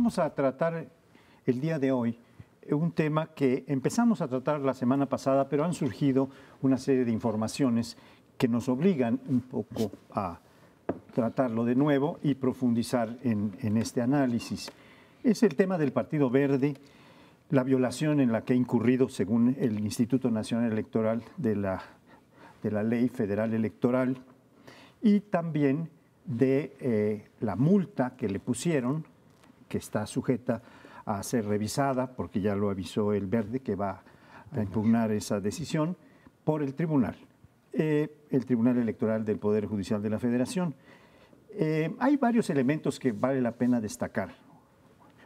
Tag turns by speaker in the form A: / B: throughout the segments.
A: vamos a tratar el día de hoy un tema que empezamos a tratar la semana pasada, pero han surgido una serie de informaciones que nos obligan un poco a tratarlo de nuevo y profundizar en este análisis. Es el tema del Partido Verde, la violación en la que ha incurrido, según el Instituto Nacional Electoral, de la Ley Federal Electoral, y también de la multa que le pusieron, que está sujeta a ser revisada, porque ya lo avisó el Verde, que va a impugnar esa decisión por el Tribunal Electoral del Poder Judicial de la Federación. Hay varios elementos que vale la pena destacar.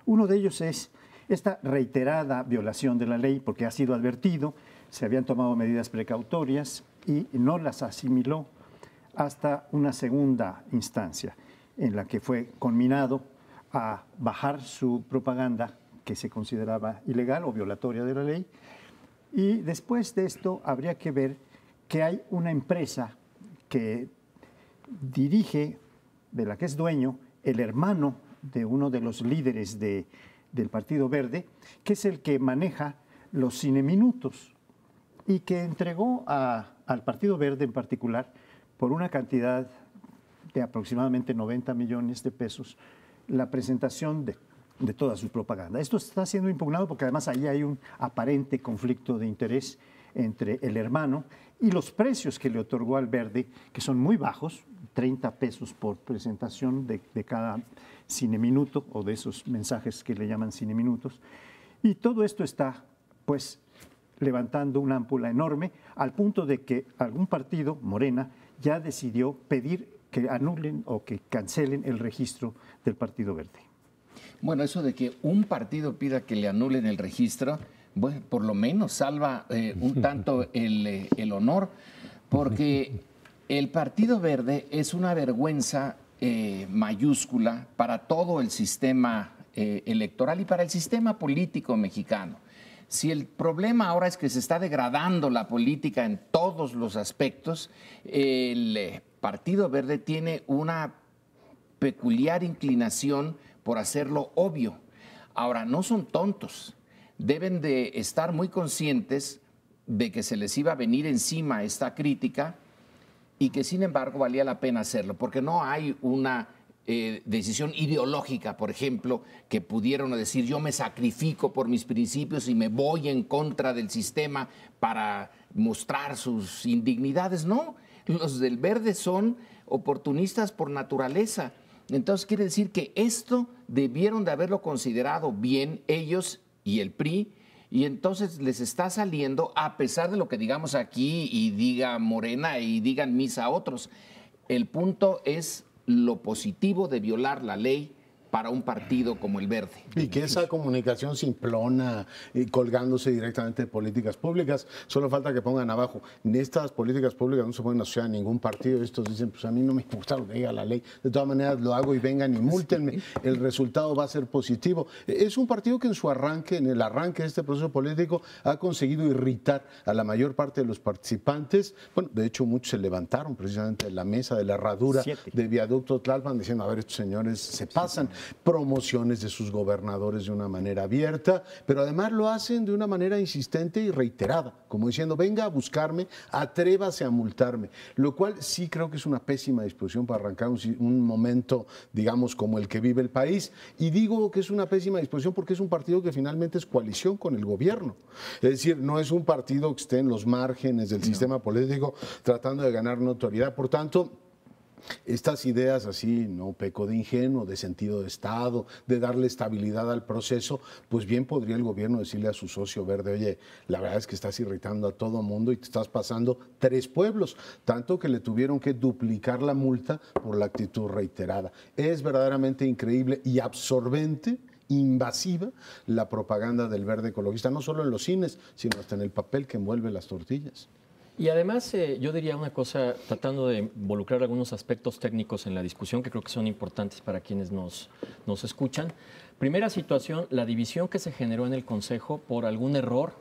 A: Uno de ellos es esta reiterada violación de la ley, porque ha sido advertido, se habían tomado medidas precautorias y no las asimiló hasta una segunda instancia, en la que fue conminado a bajar su propaganda, que se consideraba ilegal o violatoria de la ley. Y después de esto habría que ver que hay una empresa que dirige, de la que es dueño, el hermano de uno de los líderes del Partido Verde, que es el que maneja los cineminutos y que entregó al Partido Verde en particular, por una cantidad de aproximadamente 90 millones de pesos, la presentación de toda su propaganda. Esto está siendo impugnado porque además ahí hay un aparente conflicto de interés entre el hermano y los precios que le otorgó al Verde, que son muy bajos, 30 pesos por presentación de cada cineminuto, o de esos mensajes que le llaman cineminutos. Y todo esto está, pues, levantando una ámpula enorme, al punto de que algún partido, Morena, ya decidió pedir que anulen o que cancelen el registro del Partido Verde.
B: Bueno, eso de que un partido pida que le anulen el registro, bueno, por lo menos salva un tanto el honor, porque el Partido Verde es una vergüenza mayúscula para todo el sistema electoral y para el sistema político mexicano. Si el problema ahora es que se está degradando la política en todos los aspectos, el Partido Verde tiene una peculiar inclinación por hacerlo obvio. Ahora, no son tontos, deben de estar muy conscientes de que se les iba a venir encima esta crítica y que sin embargo valía la pena hacerlo, porque no hay una decisión ideológica, por ejemplo, que pudieron decir yo me sacrifico por mis principios y me voy en contra del sistema para mostrar sus indignidades. No, los del Verde son oportunistas por naturaleza. Entonces quiere decir que esto debieron de haberlo considerado bien ellos y el PRI, y entonces les está saliendo, a pesar de lo que digamos aquí y diga Morena y digan misa a otros. El punto es lo positivo de violar la ley para un partido como el Verde.
C: Y que esa comunicación simplona, colgándose directamente de políticas públicas, solo falta que pongan abajo, en estas políticas públicas no se pueden asociar a ningún partido. Estos dicen, pues a mí no me gusta lo que diga la ley, de todas maneras lo hago y vengan y múltenme, el resultado va a ser positivo. Es un partido que en su arranque, en el arranque de este proceso político, ha conseguido irritar a la mayor parte de los participantes. Bueno, de hecho muchos se levantaron precisamente en la mesa de la herradura de Viaducto Tlalpan diciendo, a ver, estos señores se pasan. Promociones de sus gobernadores de una manera abierta, pero además lo hacen de una manera insistente y reiterada, como diciendo, venga a buscarme, atrévase a multarme, lo cual sí creo que es una pésima disposición para arrancar un momento, digamos, como el que vive el país. Y digo que es una pésima disposición porque es un partido que finalmente es coalición con el gobierno. Es decir, no es un partido que esté en los márgenes del sistema político tratando de ganar notoriedad. Por tanto, estas ideas así, no peco de ingenuo, de sentido de Estado, de darle estabilidad al proceso, pues bien podría el gobierno decirle a su socio Verde, oye, la verdad es que estás irritando a todo mundo y te estás pasando 3 pueblos, tanto que le tuvieron que duplicar la multa por la actitud reiterada. Es verdaderamente increíble y absorbente, invasiva, la propaganda del Verde ecologista, no solo en los cines, sino hasta en el papel que envuelve las tortillas.
D: Y además, yo diría una cosa, tratando de involucrar algunos aspectos técnicos en la discusión que creo que son importantes para quienes nos escuchan. Primera situación, la división que se generó en el Consejo por algún error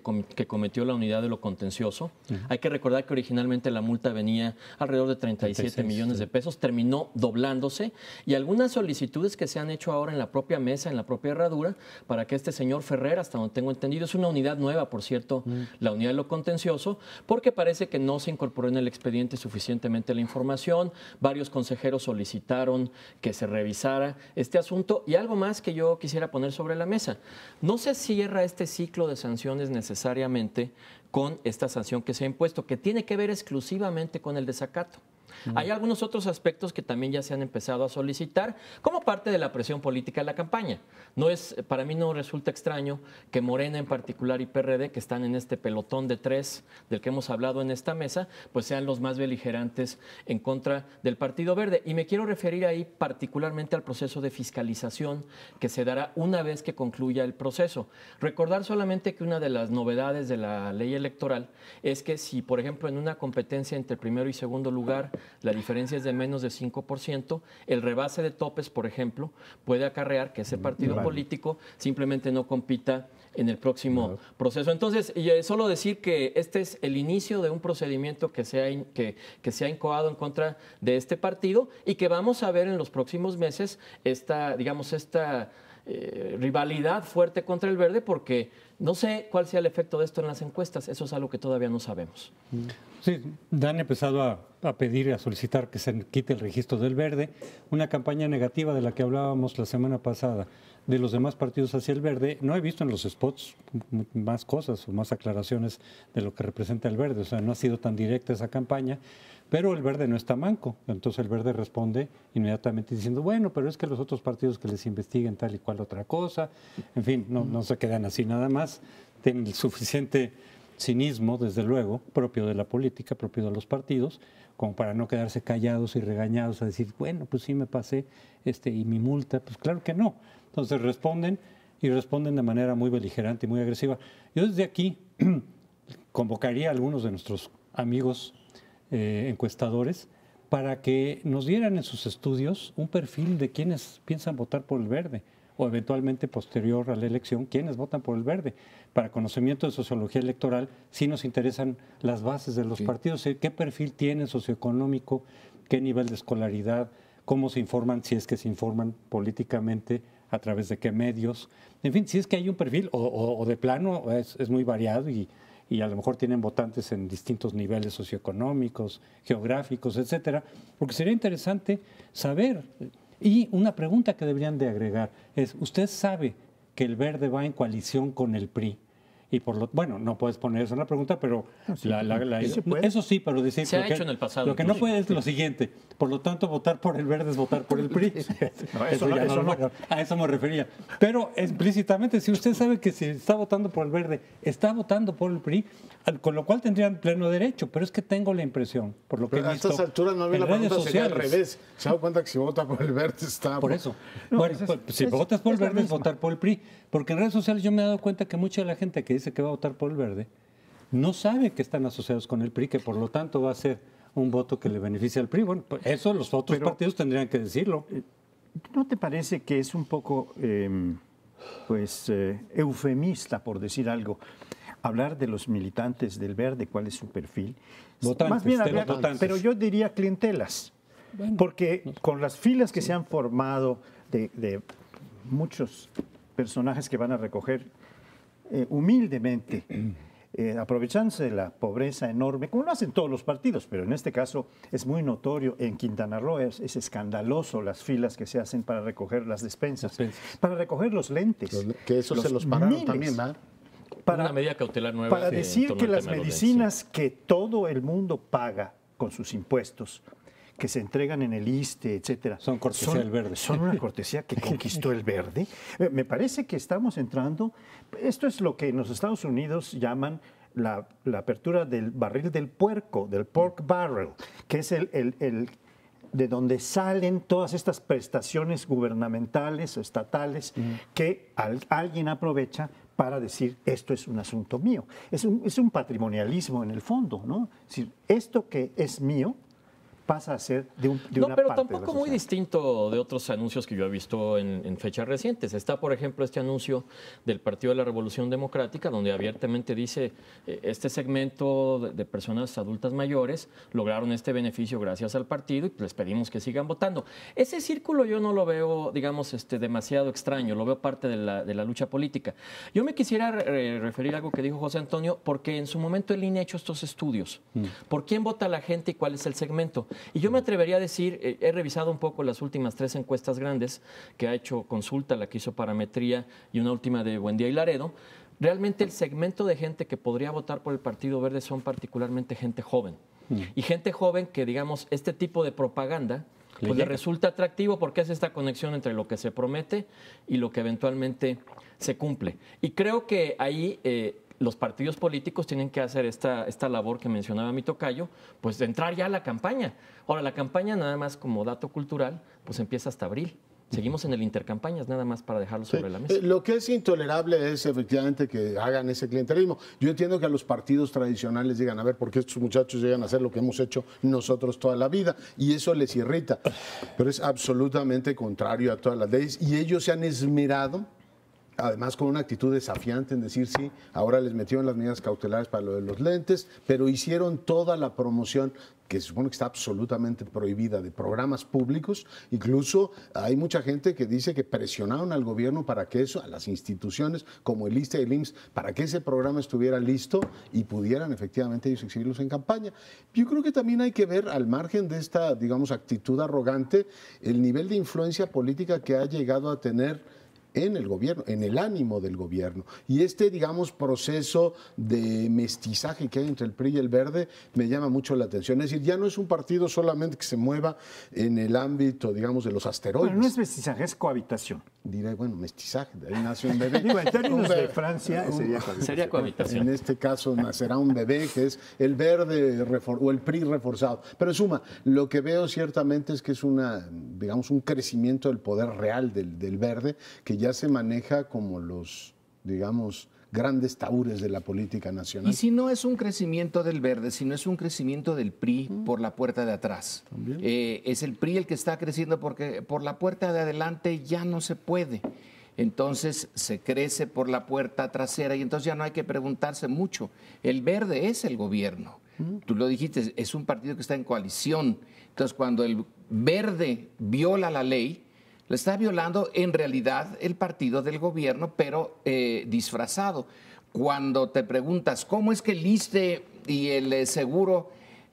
D: que cometió la unidad de lo contencioso. Hay que recordar que originalmente la multa venía alrededor de 37 millones de pesos, terminó doblándose, y algunas solicitudes que se han hecho ahora en la propia mesa, en la propia herradura, para que este señor Ferrer, hasta donde tengo entendido, es una unidad nueva, por cierto, la unidad de lo contencioso, porque parece que no se incorporó en el expediente suficientemente la información. Varios consejeros solicitaron que se revisara este asunto, y algo más que yo quisiera poner sobre la mesa. No se cierra este ciclo de sanciones necesariamente con esta sanción que se ha impuesto, que tiene que ver exclusivamente con el desacato. Hay algunos otros aspectos que también ya se han empezado a solicitar como parte de la presión política de la campaña. Para mí no resulta extraño que Morena en particular y PRD, que están en este pelotón de tres del que hemos hablado en esta mesa, pues sean los más beligerantes en contra del Partido Verde. Y me quiero referir ahí particularmente al proceso de fiscalización que se dará una vez que concluya el proceso. Recordar solamente que una de las novedades de la ley electoral es que si, por ejemplo, en una competencia entre primero y segundo lugar la diferencia es de menos de 5%, el rebase de topes, por ejemplo, puede acarrear que ese partido político simplemente no compita en el próximo proceso. Entonces, solo decir que este es el inicio de un procedimiento que se ha incoado en contra de este partido, y que vamos a ver en los próximos meses esta rivalidad fuerte contra el Verde, porque no sé cuál sea el efecto de esto en las encuestas. Eso es algo que todavía no sabemos.
E: Sí, han empezado a pedir, a solicitar que se quite el registro del Verde, una campaña negativa de la que hablábamos la semana pasada de los demás partidos hacia el Verde. No he visto en los spots más cosas o más aclaraciones de lo que representa el Verde, o sea, no ha sido tan directa esa campaña, pero el Verde no está manco. Entonces el Verde responde inmediatamente diciendo, bueno, pero es que los otros partidos que les investiguen tal y cual otra cosa, en fin, no se quedan así nada más, tienen el suficiente cinismo, desde luego, propio de la política, propio de los partidos, como para no quedarse callados y regañados a decir, bueno, pues sí me pasé, y mi multa, pues claro que no. Entonces responden, y responden de manera muy beligerante y muy agresiva. Yo desde aquí convocaría a algunos de nuestros amigos encuestadores para que nos dieran en sus estudios un perfil de quienes piensan votar por el Verde, o eventualmente posterior a la elección, quienes votan por el Verde. Para conocimiento de sociología electoral, sí nos interesan las bases de los partidos, qué perfil tienen socioeconómico, qué nivel de escolaridad, cómo se informan, si es que se informan políticamente, a través de qué medios. En fin, si es que hay un perfil, o de plano es muy variado y a lo mejor tienen votantes en distintos niveles socioeconómicos, geográficos, etcétera, porque sería interesante saber. Y una pregunta que deberían de agregar es, ¿usted sabe que el Verde va en coalición con el PRI? Y bueno, no puedes poner eso en la pregunta, pero eso sí, pero decir
D: se ha hecho en el pasado.
E: Lo que no puede es lo siguiente. Por lo tanto, votar por el Verde es votar por el PRI. A eso me refería. Pero explícitamente, si usted sabe que si está votando por el Verde, está votando por el PRI, con lo cual tendrían pleno derecho. Pero es que tengo la impresión, por lo que he visto,
C: a estas alturas no vi la pregunta, sería al revés. Se da cuenta que si vota por el Verde está...
E: Por eso. Bueno, si votas por el Verde es votar por el PRI. Porque en redes sociales yo me he dado cuenta que mucha de la gente que dice que va a votar por el Verde no sabe que están asociados con el PRI, que por lo tanto va a ser un voto que le beneficia al PRI. Bueno, pues eso los otros partidos tendrían que decirlo.
A: ¿No te parece que es un poco eufemista, por decir algo, hablar de los militantes del Verde, cuál es su perfil?
E: Votantes,
A: más bien
E: votantes.
A: Pero yo diría clientelas, porque con las filas que se han formado de muchos personajes que van a recoger humildemente, aprovechándose de la pobreza enorme, como lo hacen todos los partidos, pero en este caso es muy notorio. En Quintana Roo es escandaloso las filas que se hacen para recoger las despensas, para recoger los lentes.
C: Que eso se los pararon también, ¿verdad?
D: Una medida cautelar nueva.
A: Para decir que las medicinas que todo el mundo paga con sus impuestos, que se entregan en el ISSSTE, etcétera,
E: son cortesía del Verde.
A: Son una cortesía que conquistó el Verde. Me parece que estamos entrando, esto es lo que en los Estados Unidos llaman la apertura del barril del puerco, del pork barrel, que es el de donde salen todas estas prestaciones gubernamentales o estatales que alguien aprovecha para decir, esto es un asunto mío. Es un patrimonialismo en el fondo, ¿no? Es decir, esto que es mío, pasa a ser de una
D: No, pero
A: parte de la
D: tampoco muy
A: sociedad.
D: distinto de otros anuncios que yo he visto en fechas recientes. Está, por ejemplo, este anuncio del Partido de la Revolución Democrática, donde abiertamente dice este segmento de personas adultas mayores lograron este beneficio gracias al partido y les pedimos que sigan votando. Ese círculo yo no lo veo, digamos, demasiado extraño, lo veo parte de la lucha política. Yo me quisiera referir a algo que dijo José Antonio, porque en su momento el INE ha hecho estos estudios. ¿Por quién vota la gente y cuál es el segmento? Y yo me atrevería a decir, he revisado un poco las últimas 3 encuestas grandes que ha hecho Consulta, la que hizo Parametría y una última de Buendía y Laredo. Realmente el segmento de gente que podría votar por el Partido Verde son particularmente gente joven. Y gente joven que, digamos, este tipo de propaganda pues le resulta atractivo porque hace esta conexión entre lo que se promete y lo que eventualmente se cumple. Y creo que ahí los partidos políticos tienen que hacer esta labor que mencionaba mi tocayo, pues de entrar ya a la campaña. Ahora, la campaña, nada más como dato cultural, pues empieza hasta abril. Seguimos en el intercampañas, nada más para dejarlo sobre la mesa.
C: Lo que es intolerable es efectivamente que hagan ese clientelismo. Yo entiendo que a los partidos tradicionales digan, a ver, ¿por qué estos muchachos llegan a hacer lo que hemos hecho nosotros toda la vida? Y eso les irrita. Pero es absolutamente contrario a todas las leyes. Y ellos se han esmerado, además con una actitud desafiante en decir sí, ahora les metieron las medidas cautelares para lo de los lentes, pero hicieron toda la promoción que se supone que está absolutamente prohibida de programas públicos. Incluso hay mucha gente que dice que presionaron al gobierno para que eso, a las instituciones como el ISSSTE y el IMSS, para que ese programa estuviera listo y pudieran efectivamente ellos exhibirlos en campaña. Yo creo que también hay que ver, al margen de esta, digamos, actitud arrogante, el nivel de influencia política que ha llegado a tener en el gobierno, en el ánimo del gobierno. Y digamos, proceso de mestizaje que hay entre el PRI y el Verde me llama mucho la atención. Es decir, ya no es un partido solamente que se mueva en el ámbito, digamos, de los asteroides.
A: Bueno, no es mestizaje, es cohabitación.
C: Diré, bueno, mestizaje, de ahí nace un bebé.
A: Digo, en términos de Francia
D: Sería cohabitación.
C: En este caso nacerá un bebé que es el Verde o el PRI reforzado. Pero en suma, lo que veo ciertamente es que es digamos, un crecimiento del poder real del Verde, que ya se maneja como los, digamos, grandes taúres de la política nacional.
B: Y si no es un crecimiento del Verde, si no es un crecimiento del PRI por la puerta de atrás. Es el PRI el que está creciendo porque por la puerta de adelante ya no se puede. Entonces se crece por la puerta trasera y entonces ya no hay que preguntarse mucho. El Verde es el gobierno. Tú lo dijiste, es un partido que está en coalición. Entonces cuando el Verde viola la ley, lo está violando en realidad el partido del gobierno, pero disfrazado. Cuando te preguntas cómo es que el ISSSTE y el seguro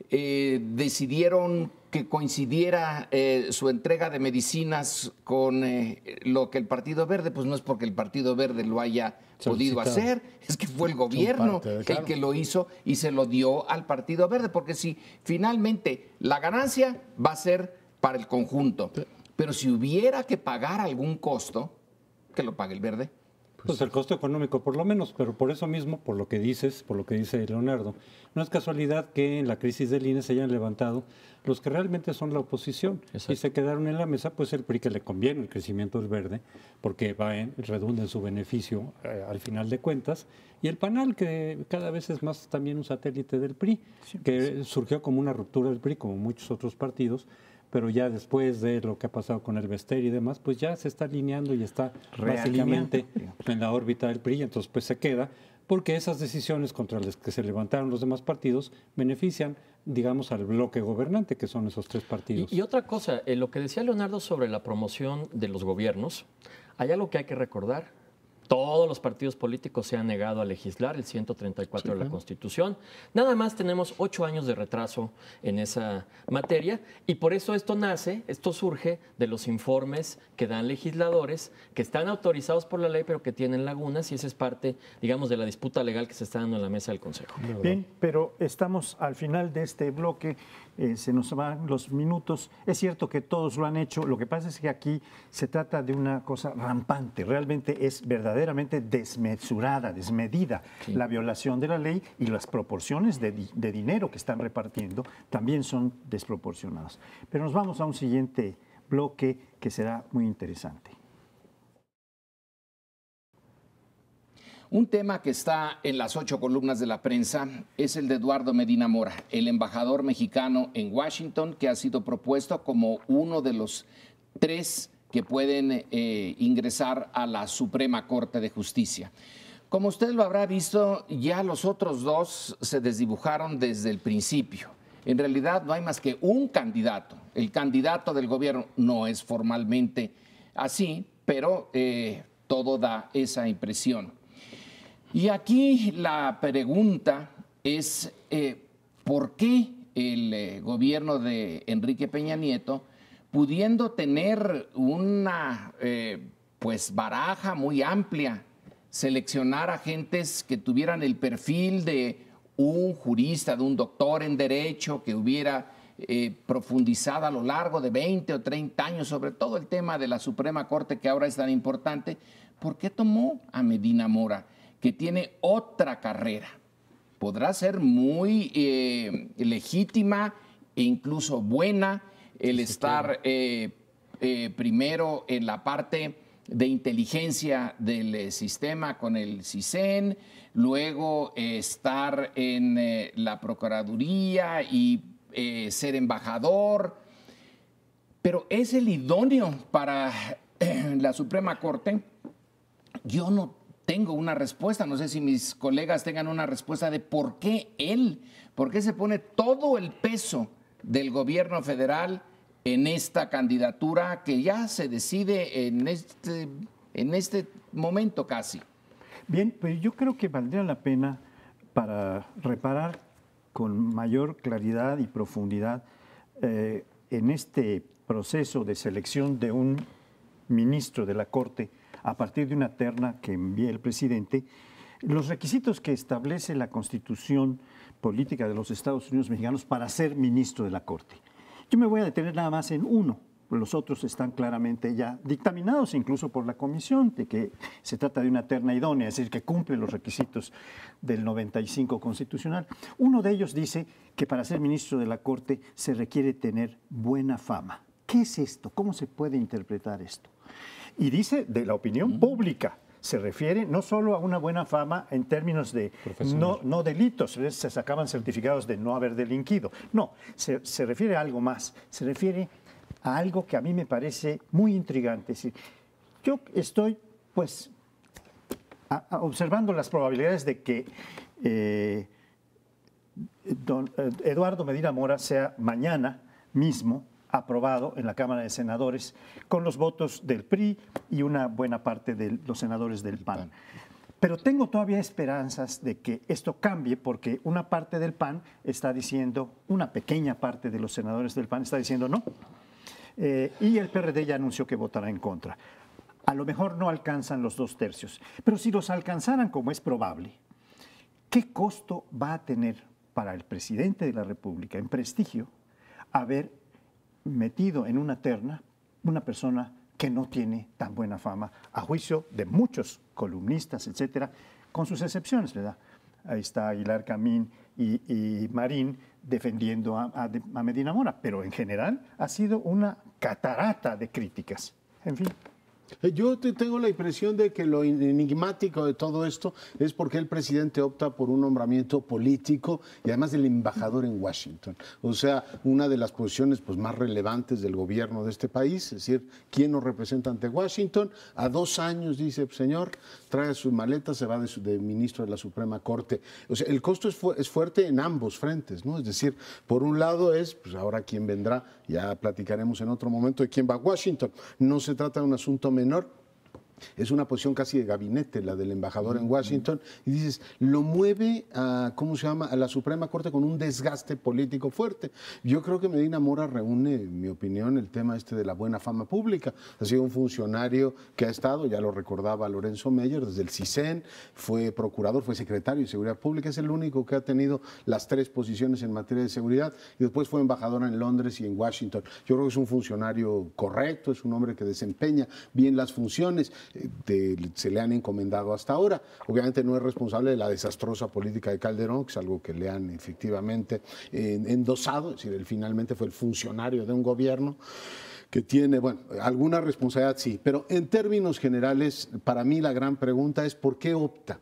B: decidieron que coincidiera su entrega de medicinas con lo que el Partido Verde, pues no es porque el Partido Verde lo haya podido hacer, es que fue el gobierno el que lo hizo y se lo dio al Partido Verde, porque si finalmente la ganancia va a ser para el conjunto. Pero si hubiera que pagar algún costo, que lo pague el Verde.
E: Pues el costo económico por lo menos, pero por eso mismo, por lo que dices, por lo que dice Leonardo, no es casualidad que en la crisis del INE se hayan levantado los que realmente son la oposición. Exacto. Y se quedaron en la mesa, pues el PRI, que le conviene el crecimiento del Verde, porque redunda en su beneficio al final de cuentas, y el PANAL, que cada vez es más también un satélite del PRI, que surgió como una ruptura del PRI, como muchos otros partidos, pero ya después de lo que ha pasado con el Bester y demás, pues ya se está alineando y está básicamente en la órbita del PRI, entonces pues se queda, porque esas decisiones contra las que se levantaron los demás partidos benefician, digamos, al bloque gobernante, que son esos 3 partidos.
D: Y otra cosa, lo que decía Leonardo sobre la promoción de los gobiernos, hay algo que hay que recordar. Todos los partidos políticos se han negado a legislar el 134 de la Constitución. Nada más tenemos 8 años de retraso en esa materia y por eso esto surge de los informes que dan legisladores que están autorizados por la ley pero que tienen lagunas y esa es parte, digamos, de la disputa legal que se está dando en la mesa del Consejo.
A: Bien, pero estamos al final de este bloque. Se nos van los minutos. Es cierto que todos lo han hecho. Lo que pasa es que aquí se trata de una cosa rampante. Realmente es verdaderamente desmesurada, desmedida la violación de la ley y las proporciones de dinero que están repartiendo también son desproporcionadas. Pero nos vamos a un siguiente bloque que será muy interesante.
B: Un tema que está en las 8 columnas de la prensa es el de Eduardo Medina Mora, el embajador mexicano en Washington, que ha sido propuesto como uno de los 3 que pueden ingresar a la Suprema Corte de Justicia. Como usted lo habrá visto, ya los otros 2 se desdibujaron desde el principio. En realidad no hay más que un candidato. El candidato del gobierno no es formalmente así, pero todo da esa impresión. Y aquí la pregunta es, ¿por qué el gobierno de Enrique Peña Nieto, pudiendo tener una pues baraja muy amplia, seleccionar agentes que tuvieran el perfil de un jurista, de un doctor en Derecho, que hubiera profundizado a lo largo de 20 o 30 años sobre todo el tema de la Suprema Corte que ahora es tan importante? ¿Por qué tomó a Medina Mora, que tiene otra carrera? Podrá ser muy legítima e incluso buena el estar primero en la parte de inteligencia del sistema con el CISEN, luego estar en la Procuraduría y ser embajador, pero ¿es el idóneo para la Suprema Corte? Yo no tengo una respuesta, no sé si mis colegas tengan una respuesta de por qué él, por qué se pone todo el peso del gobierno federal en esta candidatura que ya se decide en este momento casi.
A: Bien, pues yo creo que valdría la pena, para reparar con mayor claridad y profundidad en este proceso de selección de un ministro de la Corte a partir de una terna que envíe el presidente, los requisitos que establece la Constitución Política de los Estados Unidos Mexicanos para ser ministro de la Corte. Yo me voy a detener nada más en uno. Los otros están claramente ya dictaminados incluso por la Comisión, de que se trata de una terna idónea, es decir, que cumple los requisitos del 95 constitucional. Uno de ellos dice que para ser ministro de la Corte se requiere tener buena fama. ¿Qué es esto? ¿Cómo se puede interpretar esto? Y dice de la opinión pública. Se refiere no solo a una buena fama en términos de no delitos, se sacaban certificados de no haber delinquido. No, se refiere a algo más. Se refiere a algo que a mí me parece muy intrigante. Es decir, yo estoy, pues, observando las probabilidades de que don Eduardo Medina Mora sea mañana mismo aprobado en la Cámara de Senadores con los votos del PRI y una buena parte de los senadores del PAN. Pero tengo todavía esperanzas de que esto cambie, porque una parte del PAN está diciendo, una pequeña parte de los senadores del PAN está diciendo no. Y el PRD ya anunció que votará en contra. A lo mejor no alcanzan los 2/3, pero si los alcanzaran, como es probable, ¿qué costo va a tener para el presidente de la República en prestigio haber metido en una terna una persona que no tiene tan buena fama, a juicio de muchos columnistas, etcétera, con sus excepciones, ¿verdad? Ahí está Aguilar Camín y Marín defendiendo a Medina Mora, pero en general ha sido una catarata de críticas. En fin.
C: Yo tengo la impresión de que lo enigmático de todo esto es porque el presidente opta por un nombramiento político y además del embajador en Washington. O sea, una de las posiciones pues, más relevantes del gobierno de este país, es decir, ¿quién nos representa ante Washington? A 2 años, dice, señor, trae sus maletas, se va de ministro de la Suprema Corte. O sea, el costo es fuerte en ambos frentes, ¿no? Es decir, por un lado es, pues ahora quién vendrá, ya platicaremos en otro momento de quién va a Washington. No se trata de un asunto menor. Es una posición casi de gabinete, la del embajador en Washington, y dices, lo mueve a, ¿cómo se llama?, a la Suprema Corte con un desgaste político fuerte. Yo creo que Medina Mora reúne, en mi opinión, el tema de la buena fama pública. Ha sido un funcionario que ha estado, ya lo recordaba Lorenzo Meyer, desde el CISEN, fue procurador, fue secretario de Seguridad Pública, es el único que ha tenido las 3 posiciones en materia de seguridad, y después fue embajador en Londres y en Washington. Yo creo que es un funcionario correcto, es un hombre que desempeña bien las funciones, se le han encomendado hasta ahora. Obviamente no es responsable de la desastrosa política de Calderón, que es algo que le han efectivamente endosado, es decir, él finalmente fue el funcionario de un gobierno que tiene, bueno, alguna responsabilidad sí, pero en términos generales, para mí la gran pregunta es ¿por qué opta?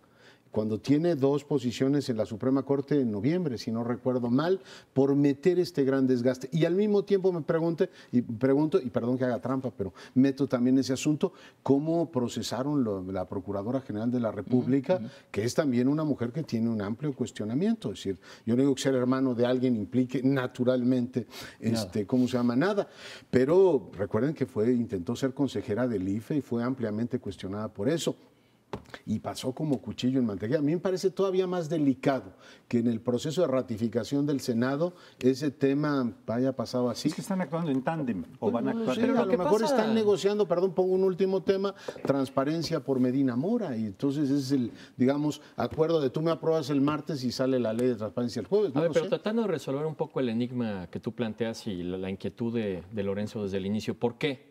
C: cuando tiene 2 posiciones en la Suprema Corte en noviembre, si no recuerdo mal, por meter este gran desgaste. Y al mismo tiempo me pregunto, y perdón que haga trampa, pero meto también ese asunto, cómo procesaron la Procuradora General de la República, que es también una mujer que tiene un amplio cuestionamiento. Es decir, yo no digo que ser hermano de alguien implique naturalmente, ¿cómo se llama? Nada. Pero recuerden que intentó ser consejera del IFE y fue ampliamente cuestionada por eso. Y pasó como cuchillo en mantequilla. A mí me parece todavía más delicado que en el proceso de ratificación del Senado ese tema haya pasado así.
A: Es que están actuando en tándem o van a actuar.
C: Sí, a lo mejor están negociando, perdón, pongo un último tema, transparencia por Medina Mora. Y entonces es el, digamos, acuerdo de tú me apruebas el martes y sale la ley de transparencia el jueves.
D: A ver, pero tratando de resolver un poco el enigma que tú planteas y la inquietud de Lorenzo desde el inicio, ¿por qué?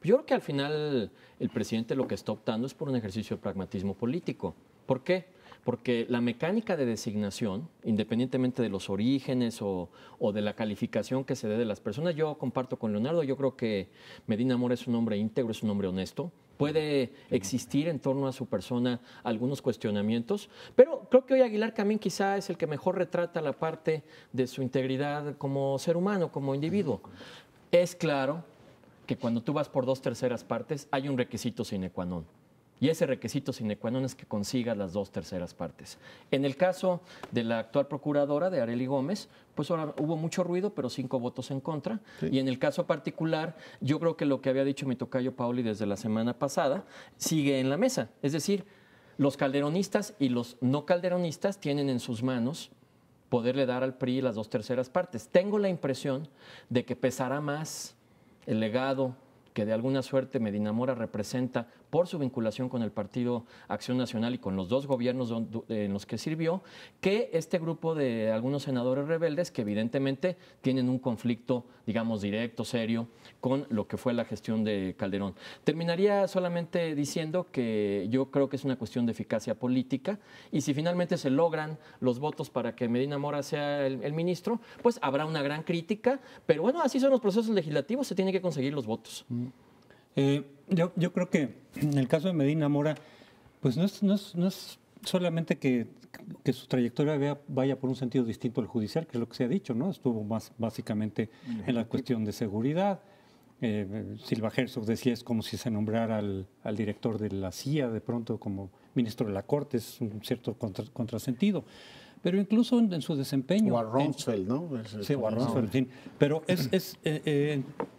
D: Yo creo que al final el presidente lo que está optando es por un ejercicio de pragmatismo político. ¿Por qué? Porque la mecánica de designación, independientemente de los orígenes o de la calificación que se dé de las personas, yo comparto con Leonardo, yo creo que Medina Mora es un hombre íntegro, es un hombre honesto. Puede existir en torno a su persona algunos cuestionamientos, pero creo que hoy Aguilar Camín quizá es el que mejor retrata la parte de su integridad como ser humano, como individuo. Es claro que cuando tú vas por 2/3 partes hay un requisito sine qua non. Y ese requisito sine qua non es que consigas las 2/3 partes. En el caso de la actual procuradora, de Arely Gómez, pues ahora hubo mucho ruido, pero 5 votos en contra. Sí. Y en el caso particular, yo creo que lo que había dicho mi tocayo Paoli desde la semana pasada sigue en la mesa. Es decir, los calderonistas y los no calderonistas tienen en sus manos poderle dar al PRI las 2/3 partes. Tengo la impresión de que pesará más el legado que de alguna suerte Medina Mora representa por su vinculación con el Partido Acción Nacional y con los 2 gobiernos en los que sirvió, que este grupo de algunos senadores rebeldes que evidentemente tienen un conflicto, digamos, directo, serio, con lo que fue la gestión de Calderón. Terminaría solamente diciendo que yo creo que es una cuestión de eficacia política y si finalmente se logran los votos para que Medina Mora sea el ministro, pues habrá una gran crítica, pero bueno, así son los procesos legislativos, se tienen que conseguir los votos.
E: Yo creo que en el caso de Medina Mora, pues no es solamente que su trayectoria vaya por un sentido distinto al judicial, que es lo que se ha dicho, ¿no? Estuvo más básicamente en la cuestión de seguridad. Silva Herzog decía, es como si se nombrara al director de la CIA de pronto como ministro de la Corte, es un cierto contrasentido. Pero incluso en su desempeño...
C: O a Rumsfeld, ¿no?
E: Sí, o a Rumsfeld, en fin. Pero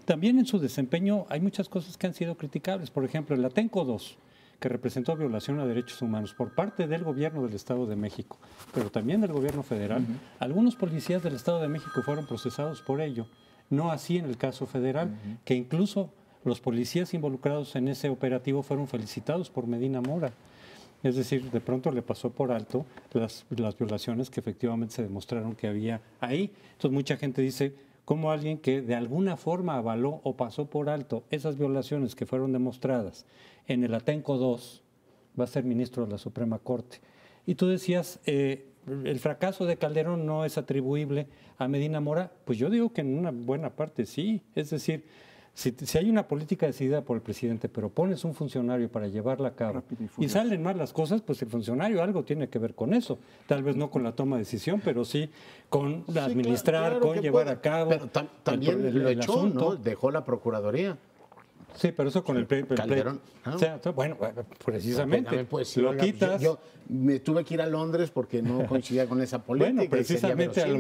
E: también en su desempeño hay muchas cosas que han sido criticables. Por ejemplo, el Atenco 2, que representó violación a derechos humanos por parte del gobierno del Estado de México, pero también del gobierno federal. Algunos policías del Estado de México fueron procesados por ello. No así en el caso federal, que incluso los policías involucrados en ese operativo fueron felicitados por Medina Mora. Es decir, de pronto le pasó por alto las violaciones que efectivamente se demostraron que había ahí. Entonces mucha gente dice, ¿cómo alguien que de alguna forma avaló o pasó por alto esas violaciones que fueron demostradas en el Atenco 2 va a ser ministro de la Suprema Corte? Y tú decías, el fracaso de Calderón no es atribuible a Medina Mora. Pues yo digo que en una buena parte sí. Es decir, si hay una política decidida por el presidente, pero pones un funcionario para llevarla a cabo y salen mal las cosas, pues el funcionario algo tiene que ver con eso. Tal vez no con la toma de decisión, pero sí con administrar, claro con llevar a cabo.
C: Pero también lo echó, asunto, ¿no? Dejó la Procuraduría.
E: Sí, pero eso con el
C: Calderón.
E: O sea, bueno, precisamente
C: pues,
E: lo quitas.
C: Yo me tuve que ir a Londres porque no coincidía con esa política.
E: Bueno, precisamente a lo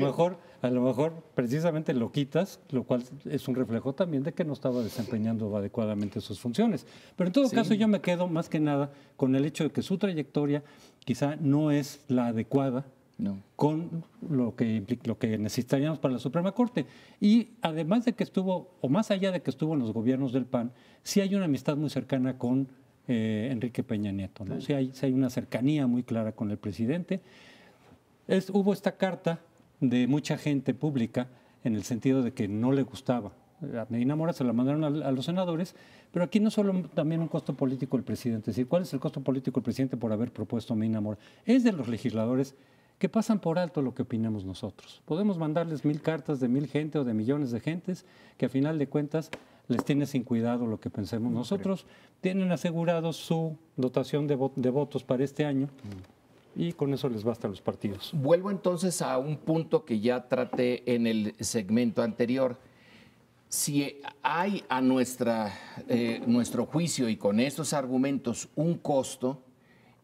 E: mejor precisamente lo quitas, lo cual es un reflejo también de que no estaba desempeñando adecuadamente sus funciones. Pero en todo caso yo me quedo más que nada con el hecho de que su trayectoria quizá no es la adecuada. No. Con lo que necesitaríamos para la Suprema Corte. Y además de que estuvo, o más allá de que estuvo en los gobiernos del PAN, sí hay una amistad muy cercana con Enrique Peña Nieto, ¿no? Sí hay una cercanía muy clara con el presidente. Hubo esta carta de mucha gente pública en el sentido de que no le gustaba. A Medina Mora se la mandaron a los senadores, pero aquí no solo también un costo político del presidente. Es decir, ¿cuál es el costo político del presidente por haber propuesto a Medina Mora? Es de los legisladores que pasan por alto lo que opinamos nosotros. Podemos mandarles 1000 cartas de 1000 gente o de millones de gentes que a final de cuentas les tiene sin cuidado lo que pensemos nosotros. Tienen asegurado su dotación de votos para este año y con eso les basta a los partidos.
B: Vuelvo entonces a un punto que ya traté en el segmento anterior. Si hay a nuestro juicio y con estos argumentos un costo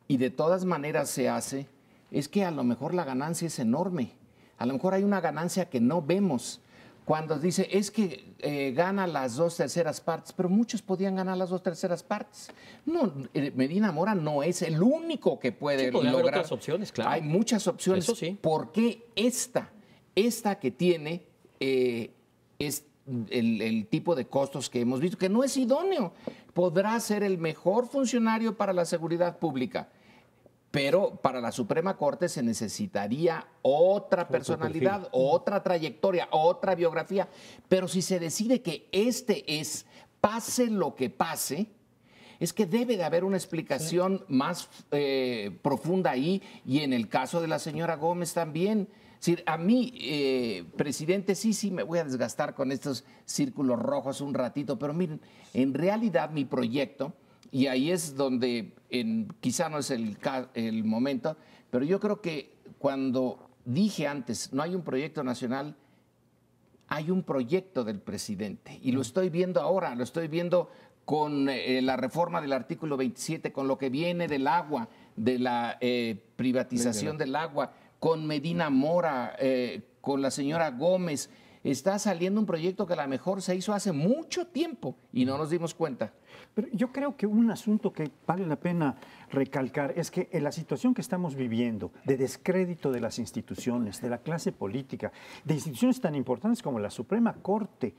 B: y de todas maneras se hace, es que a lo mejor la ganancia es enorme. A lo mejor hay una ganancia que no vemos. Cuando dice, es que gana las 2/3 partes, pero muchos podían ganar las 2/3 partes. No, Medina Mora no es el único que puede
D: podría haber
B: lograr.
D: otras opciones, claro.
B: Hay muchas opciones.
D: Eso sí.
B: ¿Por qué esta que tiene es el tipo de costos que hemos visto, que no es idóneo? Podrá ser el mejor funcionario para la seguridad pública, pero para la Suprema Corte se necesitaría otra personalidad, otra trayectoria, otra biografía. Pero si se decide que pase lo que pase, es que debe de haber una explicación más profunda ahí, y en el caso de la señora Gómez también. Es decir, a mí, presidente, sí, me voy a desgastar con estos círculos rojos un ratito, pero miren, en realidad mi proyecto, y ahí es donde quizá no es el momento, pero yo creo que cuando dije antes, no hay un proyecto nacional, hay un proyecto del presidente. Y lo estoy viendo ahora, lo estoy viendo con la reforma del artículo 27, con lo que viene del agua, de la privatización del agua, con Medina Mora, con la señora Gómez. Está saliendo un proyecto que a lo mejor se hizo hace mucho tiempo y no nos dimos cuenta.
A: Pero yo creo que un asunto que vale la pena recalcar es que en la situación que estamos viviendo de descrédito de las instituciones, de la clase política, de instituciones tan importantes como la Suprema Corte,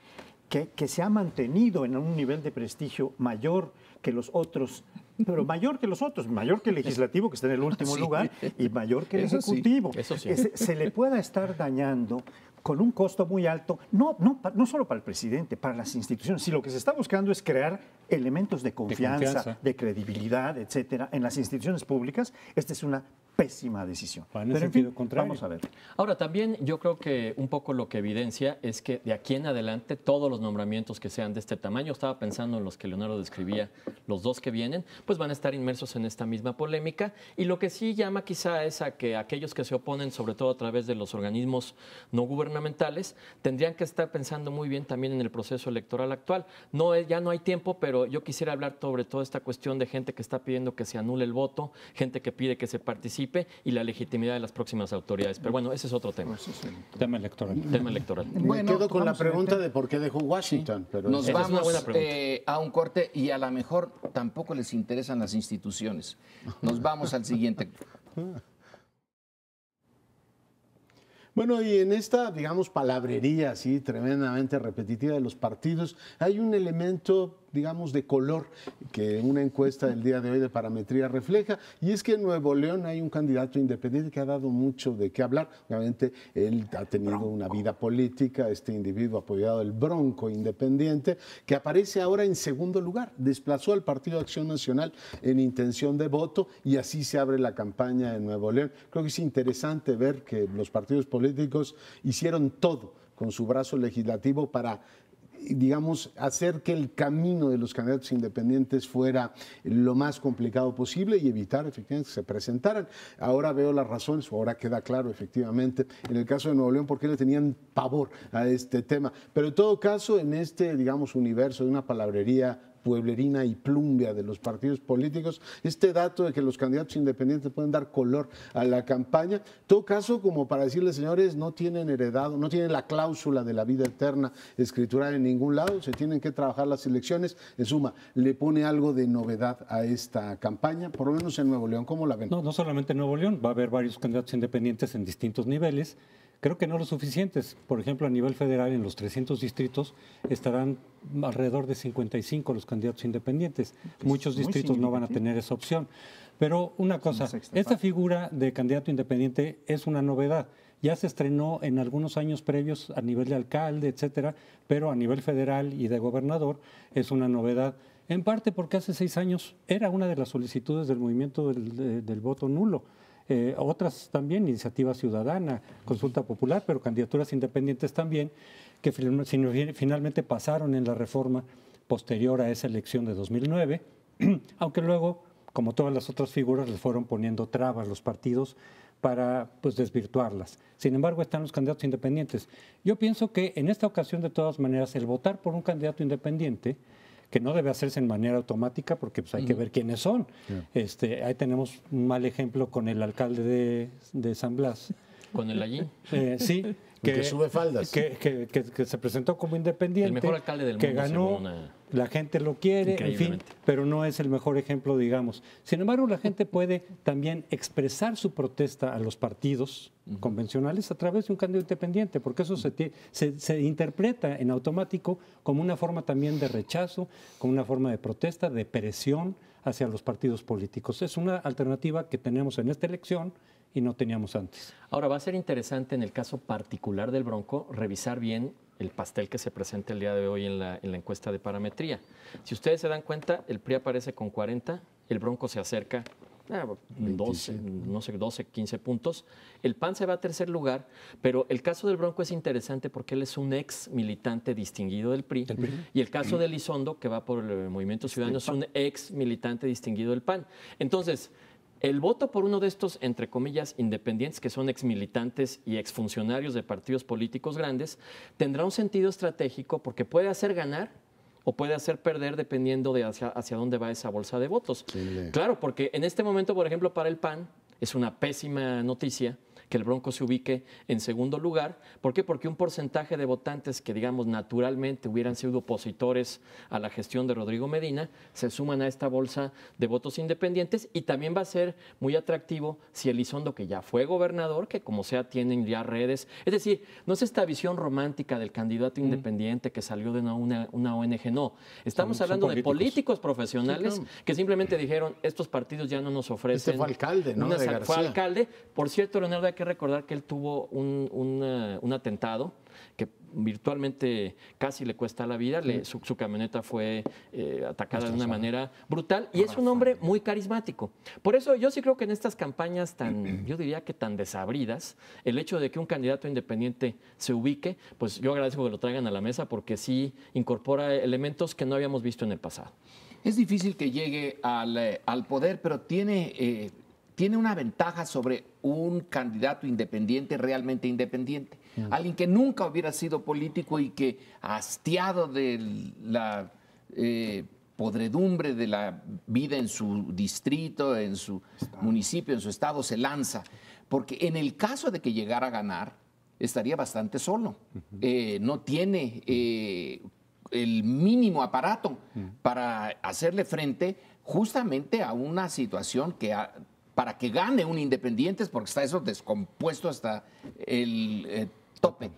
A: que se ha mantenido en un nivel de prestigio mayor que los otros, pero mayor que los otros, mayor que el legislativo, que está en el último lugar, y mayor que el ejecutivo.
D: Eso sí.
A: Se le pueda estar dañando con un costo muy alto, no solo para el presidente, para las instituciones. Si lo que se está buscando es crear elementos de confianza, de credibilidad, etcétera, en las instituciones públicas, esta es una pésima decisión.
E: Pero en fin,
A: vamos a ver.
D: Ahora, también yo creo que un poco lo que evidencia es que de aquí en adelante todos los nombramientos que sean de este tamaño, estaba pensando en los que Leonardo describía, los dos que vienen, pues van a estar inmersos en esta misma polémica, y lo que sí llama quizá es a que aquellos que se oponen, sobre todo a través de los organismos no gubernamentales, tendrían que estar pensando muy bien también en el proceso electoral actual. Ya no hay tiempo, pero yo quisiera hablar sobre toda esta cuestión de gente que está pidiendo que se anule el voto, gente que pide que se participe, y la legitimidad de las próximas autoridades. Pero bueno, ese es otro tema.
E: Tema electoral.
D: Tema electoral.
C: Me quedo con la pregunta de por qué dejó Washington. Pero
B: Nos vamos a un corte y a lo mejor tampoco les interesan las instituciones. Nos vamos al siguiente.
C: Bueno, y en esta, digamos, palabrería así tremendamente repetitiva de los partidos, hay un elemento, digamos, de color que una encuesta del día de hoy de Parametría refleja, y es que en Nuevo León hay un candidato independiente que ha dado mucho de qué hablar. Obviamente, él ha tenido una vida política, este individuo apoyado el Bronco Independiente, que aparece ahora en segundo lugar, desplazó al Partido Acción Nacional en intención de voto, y así se abre la campaña en Nuevo León. Creo que es interesante ver que los partidos políticos hicieron todo con su brazo legislativo para, digamos, hacer que el camino de los candidatos independientes fuera lo más complicado posible y evitar efectivamente que se presentaran. Ahora veo las razones, ahora queda claro efectivamente en el caso de Nuevo León por qué le tenían pavor a este tema. Pero en todo caso, en este, digamos, universo de una palabrería pueblerina y plumbia de los partidos políticos, este dato de que los candidatos independientes pueden dar color a la campaña, en todo caso, como para decirles, señores, no tienen heredado, no tienen la cláusula de la vida eterna escriturada en ningún lado, se tienen que trabajar las elecciones. En suma, le pone algo de novedad a esta campaña, por lo menos en Nuevo León. ¿Cómo la ven?
E: No solamente en Nuevo León, va a haber varios candidatos independientes en distintos niveles. Creo que no lo suficientes. Por ejemplo, a nivel federal, en los 300 distritos, estarán alrededor de 55 los candidatos independientes. Muchos distritos no van a tener esa opción. Pero una cosa, esta figura de candidato independiente es una novedad. Ya se estrenó en algunos años previos a nivel de alcalde, etcétera, pero a nivel federal y de gobernador es una novedad. En parte porque hace 6 años era una de las solicitudes del movimiento del voto nulo. Otras también, iniciativa ciudadana, consulta popular, pero candidaturas independientes también, que finalmente pasaron en la reforma posterior a esa elección de 2009, aunque luego como todas las otras figuras, les fueron poniendo trabas los partidos para pues, desvirtuarlas. Sin embargo, están los candidatos independientes. Yo pienso que en esta ocasión, de todas maneras, el votar por un candidato independiente, que no debe hacerse en manera automática porque pues, hay que ver quiénes son. Ahí tenemos un mal ejemplo con el alcalde de San Blas.
D: Con el allí.
E: Sí.
C: Que sube faldas.
E: Que se presentó como independiente.
D: El mejor alcalde del mundo.
E: Que ganó, la gente lo quiere, en fin, pero no es el mejor ejemplo, digamos. Sin embargo, la gente puede también expresar su protesta a los partidos convencionales a través de un candidato independiente, porque eso se interpreta en automático como una forma también de rechazo, como una forma de protesta, de presión hacia los partidos políticos. Es una alternativa que tenemos en esta elección y no teníamos antes.
D: Ahora, va a ser interesante en el caso particular del Bronco revisar bien el pastel que se presenta el día de hoy en la encuesta de parametría. Si ustedes se dan cuenta, el PRI aparece con 40, el Bronco se acerca a 12, 15 puntos. El PAN se va a tercer lugar, pero el caso del Bronco es interesante porque él es un ex militante distinguido del PRI, y el caso de Elizondo, que va por el Movimiento Ciudadano, es un ex militante distinguido del PAN. Entonces, el voto por uno de estos, entre comillas, independientes, que son exmilitantes y exfuncionarios de partidos políticos grandes, tendrá un sentido estratégico porque puede hacer ganar o puede hacer perder dependiendo de hacia dónde va esa bolsa de votos. Sí. Claro, porque en este momento, por ejemplo, para el PAN es una pésima noticia que el Bronco se ubique en segundo lugar. ¿Por qué? Porque un porcentaje de votantes que, digamos, naturalmente hubieran sido opositores a la gestión de Rodrigo Medina, se suman a esta bolsa de votos independientes, y también va a ser muy atractivo si Elizondo, que ya fue gobernador, que como sea tienen ya redes, es decir, no es esta visión romántica del candidato independiente que salió de una ONG, no. Estamos hablando de políticos profesionales, sí, claro, que simplemente dijeron, estos partidos ya no nos ofrecen.
C: Fue alcalde, ¿no?
D: Fue alcalde. Por cierto, Leonardo, hay que recordar que él tuvo un atentado que virtualmente casi le cuesta la vida. Su camioneta fue atacada de una manera brutal, y es un hombre muy carismático. Por eso yo sí creo que en estas campañas yo diría que tan desabridas, el hecho de que un candidato independiente se ubique, pues yo agradezco que lo traigan a la mesa porque sí incorpora elementos que no habíamos visto en el pasado.
B: Es difícil que llegue al poder, pero tiene una ventaja sobre un candidato independiente, realmente independiente. Alguien que nunca hubiera sido político y que, hastiado de la podredumbre de la vida en su distrito, en su municipio, en su estado, se lanza. Porque en el caso de que llegara a ganar, estaría bastante solo. No tiene el mínimo aparato para hacerle frente justamente a una situación que para que gane un independiente, porque está eso descompuesto hasta el tope.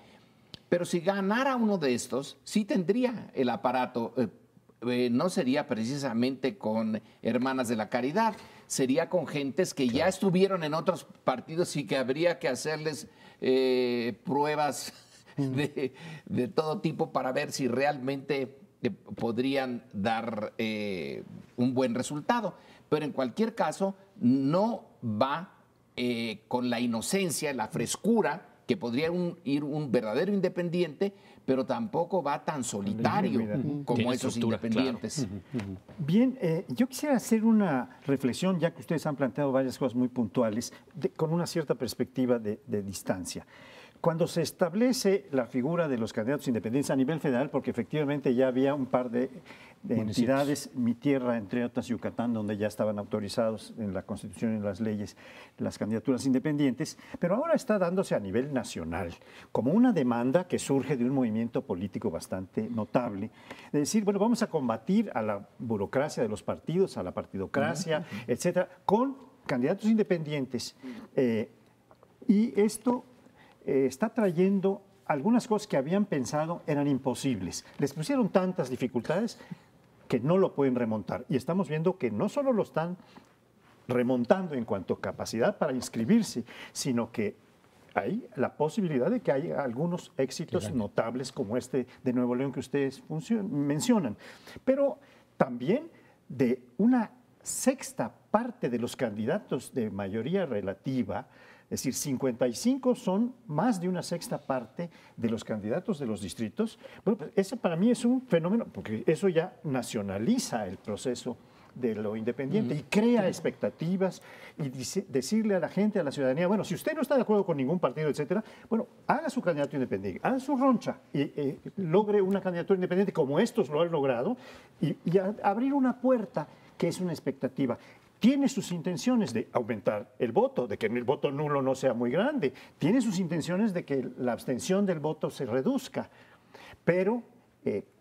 B: Pero si ganara uno de estos, sí tendría el aparato. No sería precisamente con Hermanas de la Caridad, sería con gentes que ya estuvieron en otros partidos y que habría que hacerles pruebas de todo tipo para ver si realmente podrían dar un buen resultado. Pero en cualquier caso, no va con la inocencia, la frescura que podría ir un verdadero independiente, pero tampoco va tan solitario como esos independientes.
A: Claro. Bien, yo quisiera hacer una reflexión, ya que ustedes han planteado varias cosas muy puntuales, con una cierta perspectiva de distancia. Cuando se establece la figura de los candidatos independientes a nivel federal, porque efectivamente ya había un par de entidades, mi tierra, entre otras Yucatán, donde ya estaban autorizados en la Constitución y en las leyes las candidaturas independientes, pero ahora está dándose a nivel nacional, como una demanda que surge de un movimiento político bastante notable, de decir, bueno, vamos a combatir a la burocracia de los partidos, a la partidocracia, etcétera, con candidatos independientes. Y esto está trayendo algunas cosas que habían pensado eran imposibles. Les pusieron tantas dificultades que no lo pueden remontar. Y estamos viendo que no solo lo están remontando en cuanto a capacidad para inscribirse, sino que hay la posibilidad de que haya algunos éxitos notables como este de Nuevo León que ustedes mencionan. Pero también de una sexta parte de los candidatos de mayoría relativa, es decir, 55 son más de una sexta parte de los candidatos de los distritos. Bueno, pues ese para mí es un fenómeno, porque eso ya nacionaliza el proceso de lo independiente y crea expectativas y decirle a la gente, a la ciudadanía, bueno, si usted no está de acuerdo con ningún partido, etcétera, bueno, haga su candidato independiente, haga su roncha y logre una candidatura independiente como estos lo han logrado y abrir una puerta que es una expectativa. Tiene sus intenciones de aumentar el voto, de que el voto nulo no sea muy grande, tiene sus intenciones de que la abstención del voto se reduzca, pero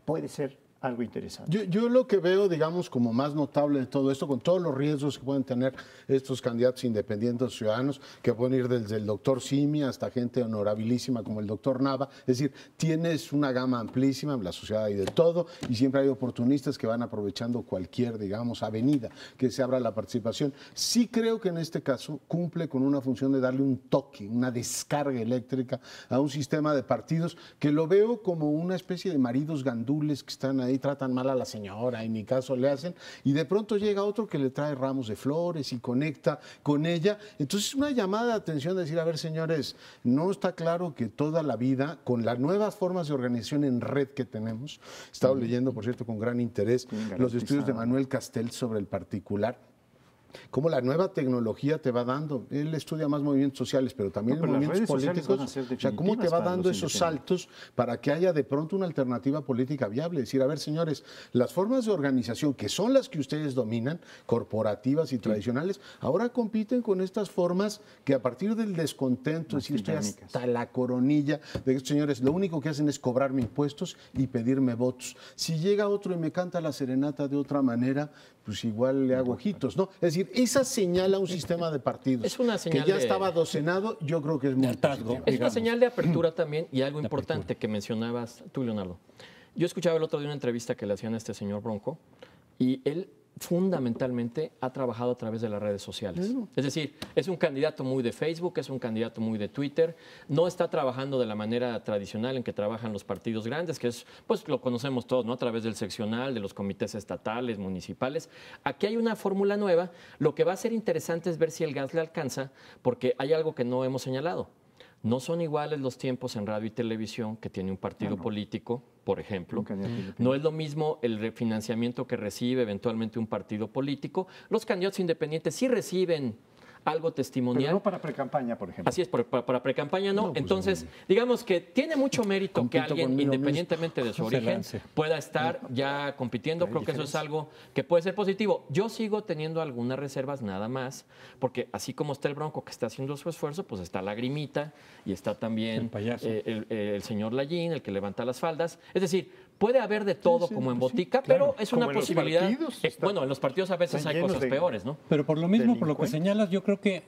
A: puede ser algo interesante.
C: Yo lo que veo, digamos, como más notable de todo esto, con todos los riesgos que pueden tener estos candidatos independientes ciudadanos, que pueden ir desde el doctor Simi hasta gente honorabilísima como el doctor Nava, es decir, tienes una gama amplísima, en la sociedad hay de todo, y siempre hay oportunistas que van aprovechando cualquier, digamos, avenida que se abra la participación. Sí creo que en este caso cumple con una función de darle un toque, una descarga eléctrica a un sistema de partidos que lo veo como una especie de maridos gandules que están ahí, tratan mal a la señora y ni caso le hacen, y de pronto llega otro que le trae ramos de flores y conecta con ella. Entonces una llamada de atención de decir, a ver señores, no está claro que toda la vida, con las nuevas formas de organización en red que tenemos, he estado leyendo, por cierto, con gran interés los estudios de Manuel Castel sobre el particular, cómo la nueva tecnología te va dando. Él estudia más movimientos sociales, pero también movimientos políticos. O sea, cómo te va dando esos saltos para que haya de pronto una alternativa política viable. Decir, a ver, señores, las formas de organización que son las que ustedes dominan, corporativas y tradicionales, ahora compiten con estas formas que a partir del descontento, es decir, estoy hasta la coronilla de que estos señores lo único que hacen es cobrarme impuestos y pedirme votos. Si llega otro y me canta la serenata de otra manera, pues igual le hago ojitos, ¿no? Es decir, esa señala un sistema de partidos
D: es una señal
C: que ya estaba docenado, yo creo que es muy positivo.
D: Es una señal de apertura también y algo importante que mencionabas tú, Leonardo. Yo escuchaba el otro día una entrevista que le hacían a este señor Bronco y él fundamentalmente ha trabajado a través de las redes sociales. Es decir, es un candidato muy de Facebook, es un candidato muy de Twitter, no está trabajando de la manera tradicional en que trabajan los partidos grandes, que es, pues lo conocemos todos, ¿no? A través del seccional, de los comités estatales, municipales. Aquí hay una fórmula nueva. Lo que va a ser interesante es ver si el gas le alcanza, porque hay algo que no hemos señalado. No son iguales los tiempos en radio y televisión que tiene un partido político, por ejemplo. No es lo mismo el refinanciamiento que recibe eventualmente un partido político. Los candidatos independientes sí reciben algo testimonial.
A: Pero no para precampaña, por ejemplo.
D: Así es, para precampaña no. Entonces, digamos que tiene mucho mérito que alguien, independientemente de su origen, pueda estar ya compitiendo. Creo que eso es algo que puede ser positivo. Yo sigo teniendo algunas reservas nada más, porque así como está el Bronco que está haciendo su esfuerzo, pues está Lagrimita y está también el señor Layín, el que levanta las faldas. Es decir, puede haber de todo como en botica, pero es una posibilidad. Bueno, en los partidos a veces hay cosas peores, ¿no?
E: Pero por lo mismo, por lo que señalas, yo creo que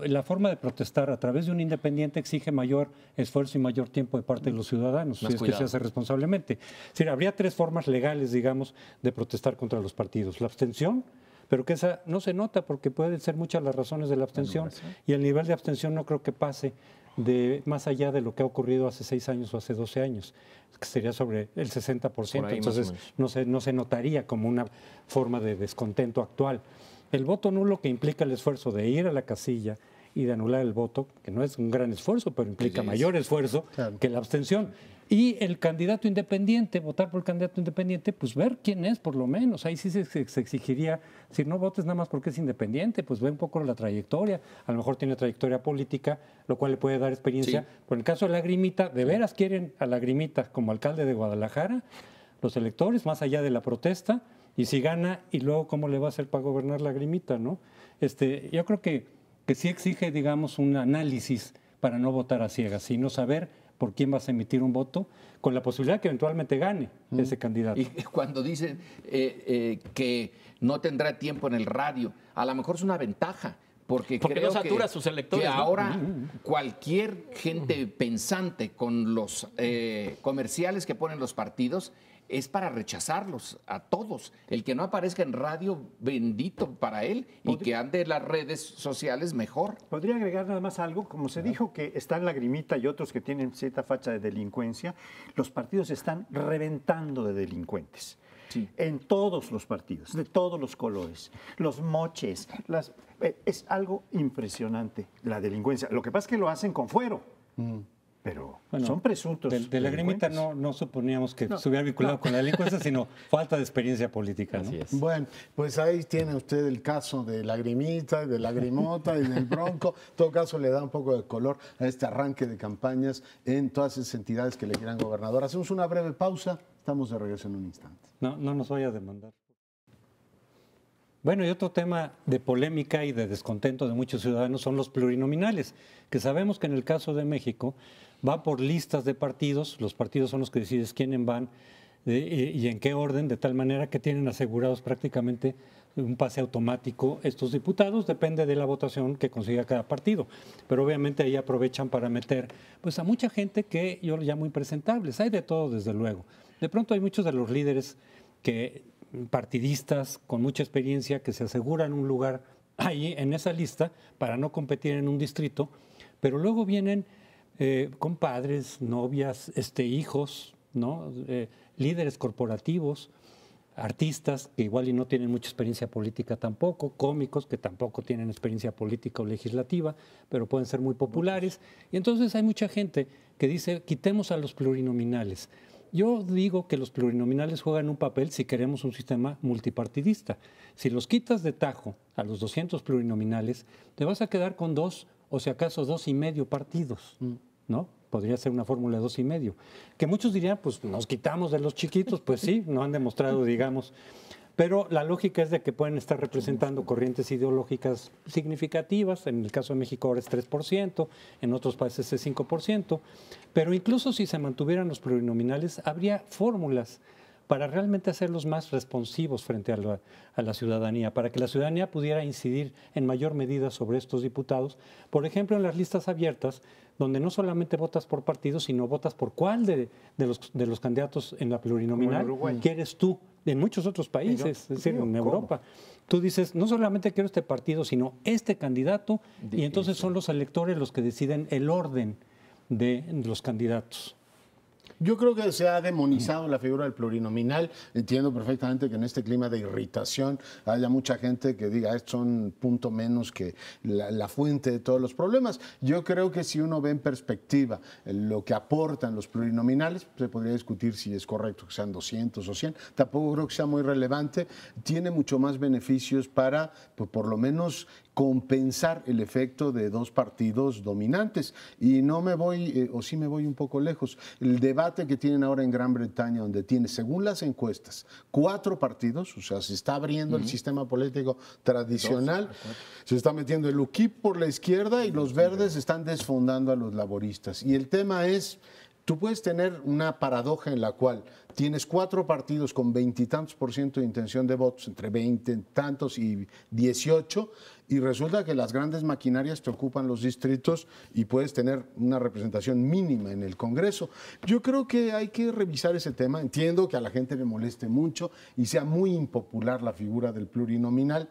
E: la forma de protestar a través de un independiente exige mayor esfuerzo y mayor tiempo de parte de los ciudadanos, si es que se hace responsablemente. Es decir, habría tres formas legales, digamos, de protestar contra los partidos. La abstención, pero que esa no se nota porque pueden ser muchas las razones de la abstención y el nivel de abstención no creo que pase de más allá de lo que ha ocurrido hace 6 años o hace 12 años, que sería sobre el 60%. Entonces no se notaría como una forma de descontento actual. El voto nulo, que implica el esfuerzo de ir a la casilla y de anular el voto, que no es un gran esfuerzo, pero implica mayor esfuerzo que la abstención. Y el candidato independiente, votar por el candidato independiente, pues ver quién es por lo menos. Ahí sí se exigiría, si no votes nada más porque es independiente, pues ve un poco la trayectoria. A lo mejor tiene trayectoria política, lo cual le puede dar experiencia. Sí. Por el caso de Lagrimita, ¿de veras quieren a Lagrimita como alcalde de Guadalajara? Los electores, más allá de la protesta, y si gana, y luego cómo le va a hacer para gobernar Lagrimita, ¿no? Yo creo que sí exige, digamos, un análisis para no votar a ciegas, sino saber por quién vas a emitir un voto, con la posibilidad que eventualmente gane ese candidato.
B: Y cuando dicen que no tendrá tiempo en el radio, a lo mejor es una ventaja, porque creo
D: no satura a sus electores,
B: que ahora cualquier gente pensante con los comerciales que ponen los partidos es para rechazarlos a todos. El que no aparezca en radio, bendito para él, y que ande en las redes sociales, mejor.
A: Podría agregar nada más algo, como se dijo que están Lagrimita y otros que tienen cierta facha de delincuencia, los partidos están reventando de delincuentes. Sí. En todos los partidos, de todos los colores, los moches, es algo impresionante la delincuencia. Lo que pasa es que lo hacen con fuero. pero
E: Bueno,
A: son presuntos.
E: De Lagrimita no suponíamos que se hubiera vinculado con la delincuencia, sino falta de experiencia política, ¿no?
D: Así es.
C: Bueno, pues ahí tiene usted el caso de Lagrimita, de Lagrimota y del Bronco. En todo caso, le da un poco de color a este arranque de campañas en todas esas entidades que le quieran gobernador. Hacemos una breve pausa, estamos de regreso en un instante.
E: No nos vaya a demandar. Bueno, y otro tema de polémica y de descontento de muchos ciudadanos son los plurinominales, que sabemos que en el caso de México va por listas de partidos, los partidos son los que deciden quiénes van y en qué orden, de tal manera que tienen asegurados prácticamente un pase automático estos diputados, depende de la votación que consiga cada partido. Pero obviamente ahí aprovechan para meter pues a mucha gente que yo le llamo impresentables, hay de todo desde luego. De pronto hay muchos de los líderes partidistas con mucha experiencia que se aseguran un lugar ahí en esa lista para no competir en un distrito, pero luego vienen compadres, novias, hijos, ¿no? Líderes corporativos, artistas que igual y no tienen mucha experiencia política tampoco, cómicos que tampoco tienen experiencia política o legislativa, pero pueden ser muy populares. Y entonces hay mucha gente que dice, quitemos a los plurinominales. Yo digo que los plurinominales juegan un papel si queremos un sistema multipartidista. Si los quitas de tajo a los 200 plurinominales, te vas a quedar con 2 o si acaso 2,5 partidos, ¿no? Podría ser una fórmula de 2,5. Que muchos dirían, pues nos quitamos de los chiquitos, pues sí, no han demostrado, digamos. Pero la lógica es de que pueden estar representando corrientes ideológicas significativas. En el caso de México ahora es 3%, en otros países es 5%. Pero incluso si se mantuvieran los plurinominales, habría fórmulas para realmente hacerlos más responsivos frente a la ciudadanía, para que la ciudadanía pudiera incidir en mayor medida sobre estos diputados. Por ejemplo, en las listas abiertas, donde no solamente votas por partido, sino votas por cuál de los candidatos en la plurinominal quieres tú. En muchos otros países, es decir, en Europa. Tú dices, no solamente quiero este partido, sino este candidato, y entonces son los electores los que deciden el orden de los candidatos.
C: Yo creo que se ha demonizado la figura del plurinominal. Entiendo perfectamente que en este clima de irritación haya mucha gente que diga, esto son punto menos que la fuente de todos los problemas. Yo creo que si uno ve en perspectiva lo que aportan los plurinominales, se podría discutir si es correcto que sean 200 o 100. Tampoco creo que sea muy relevante. Tiene mucho más beneficios para, pues, por lo menos compensar el efecto de dos partidos dominantes. Y no me voy, o sí me voy un poco lejos. El debate que tienen ahora en Gran Bretaña, donde tiene, según las encuestas, 4 partidos, o sea, se está abriendo el sistema político tradicional, se está metiendo el UKIP por la izquierda y los verdes están desfondando a los laboristas. Y el tema es, tú puedes tener una paradoja en la cual tienes 4 partidos con 20 y tantos % de intención de votos, entre 20 tantos y 18, y resulta que las grandes maquinarias te ocupan los distritos y puedes tener una representación mínima en el Congreso. Yo creo que hay que revisar ese tema. Entiendo que a la gente le moleste mucho y sea muy impopular la figura del plurinominal,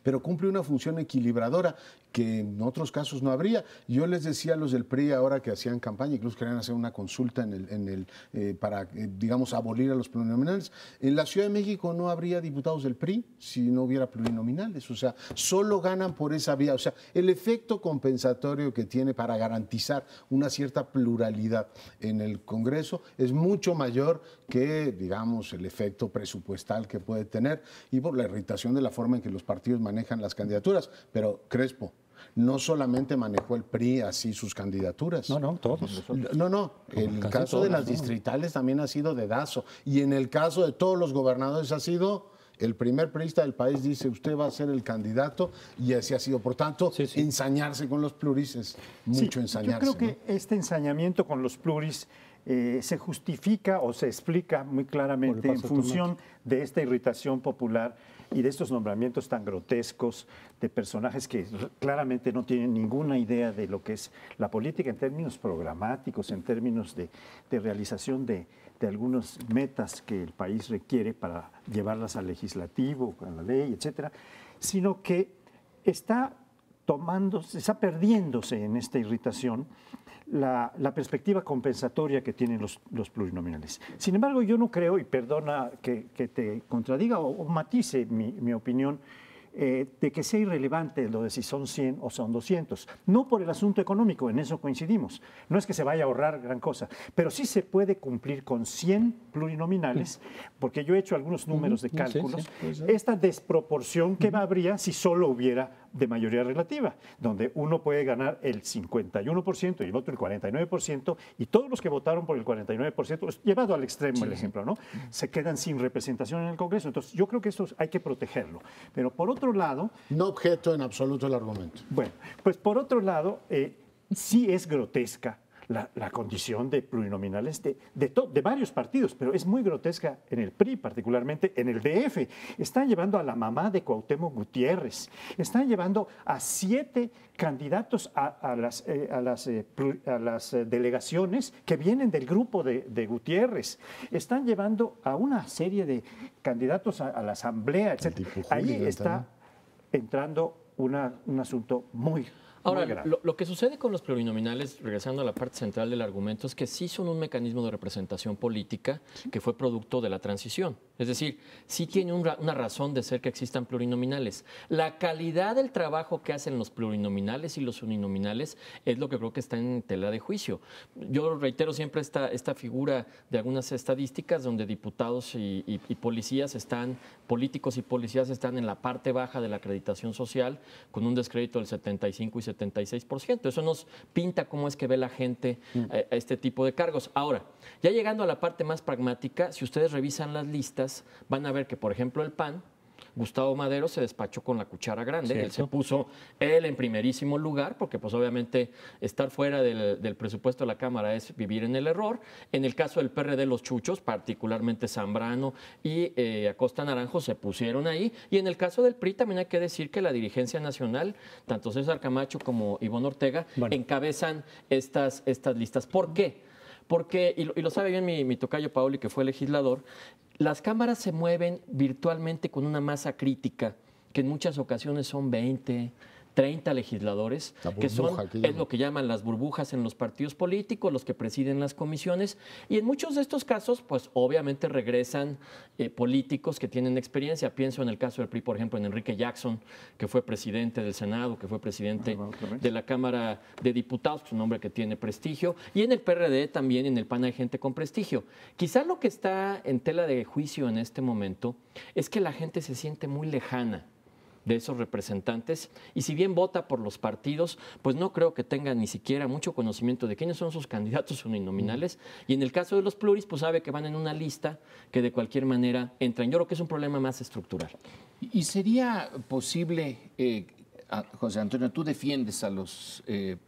C: pero cumple una función equilibradora que en otros casos no habría. Yo les decía a los del PRI ahora que hacían campaña, incluso querían hacer una consulta para, digamos, abolir a los plurinominales. En la Ciudad de México no habría diputados del PRI si no hubiera plurinominales. O sea, solo ganan por esa vía. O sea, el efecto compensatorio que tiene para garantizar una cierta pluralidad en el Congreso es mucho mayor que, digamos, el efecto presupuestal que puede tener y por la irritación de la forma en que los partidos manejan las candidaturas. Pero, Crespo, no solamente manejó el PRI así sus candidaturas.
E: No, todos.
C: No. El caso de las distritales también ha sido dedazo. Y en el caso de todos los gobernadores ha sido el primer priista del país dice, usted va a ser el candidato, y así ha sido. Por tanto, ensañarse con los pluris es mucho ensañarse.
A: Yo creo que este ensañamiento con los pluris se justifica o se explica muy claramente en función de esta irritación popular y de estos nombramientos tan grotescos de personajes que claramente no tienen ninguna idea de lo que es la política en términos programáticos, en términos de realización de algunas metas que el país requiere para llevarlas al legislativo, a la ley, etcétera, sino que está perdiéndose en esta irritación la perspectiva compensatoria que tienen los plurinominales. Sin embargo, yo no creo, y perdona que te contradiga o matice mi opinión, de que sea irrelevante lo de si son 100 o son 200. No por el asunto económico, en eso coincidimos. No es que se vaya a ahorrar gran cosa, pero sí se puede cumplir con 100 plurinominales, porque yo he hecho algunos números de cálculos, esta desproporción que habría si solo hubiera de mayoría relativa, donde uno puede ganar el 51% y el otro el 49%, y todos los que votaron por el 49%, llevado al extremo el ejemplo, ¿no? Se quedan sin representación en el Congreso. Entonces, yo creo que esto hay que protegerlo. Pero por otro lado...
C: No objeto en absoluto el argumento.
A: Bueno, pues por otro lado, sí es grotesca la condición de plurinominales de varios partidos, pero es muy grotesca en el PRI, particularmente en el DF. Están llevando a la mamá de Cuauhtémoc Gutiérrez, están llevando a 7 candidatos a las delegaciones que vienen del grupo de Gutiérrez, están llevando a una serie de candidatos a la asamblea, etc. Ahí está entrando un asunto muy
D: Ahora, lo que sucede con los plurinominales, regresando a la parte central del argumento, es que sí son un mecanismo de representación política que fue producto de la transición. Es decir, sí tiene una razón de ser que existan plurinominales. La calidad del trabajo que hacen los plurinominales y los uninominales es lo que creo que está en tela de juicio. Yo reitero siempre esta figura de algunas estadísticas donde diputados y policías políticos y policías están en la parte baja de la acreditación social con un descrédito del 75 y 76%. Eso nos pinta cómo es que ve la gente a este tipo de cargos. Ahora, ya llegando a la parte más pragmática, si ustedes revisan las listas, van a ver que, por ejemplo, el PAN, Gustavo Madero se despachó con la cuchara grande. ¿Cierto? Él se puso en primerísimo lugar, porque pues obviamente estar fuera del presupuesto de la Cámara es vivir en el error. En el caso del PRD, los chuchos, particularmente Zambrano y Acosta Naranjo, se pusieron ahí. Y en el caso del PRI también hay que decir que la dirigencia nacional, tanto César Camacho como Ivonne Ortega, encabezan estas listas. ¿Por qué? Porque, y lo sabe bien mi tocayo Paoli, que fue legislador, las cámaras se mueven virtualmente con una masa crítica, que en muchas ocasiones son 20, 30 legisladores, es lo que llaman las burbujas en los partidos políticos, los que presiden las comisiones, y en muchos de estos casos, pues obviamente regresan políticos que tienen experiencia. Pienso en el caso del PRI, por ejemplo, en Enrique Jackson, que fue presidente del Senado, que fue presidente de la Cámara de Diputados, que es un hombre que tiene prestigio, y en el PRD también, en el PAN hay gente con prestigio. Quizás lo que está en tela de juicio en este momento es que la gente se siente muy lejana de esos representantes, y si bien vota por los partidos, pues no creo que tenga ni siquiera mucho conocimiento de quiénes son sus candidatos uninominales, y en el caso de los pluris, pues sabe que van en una lista que de cualquier manera entran. Yo creo que es un problema más estructural.
B: ¿Y sería posible, José Antonio, tú defiendes a los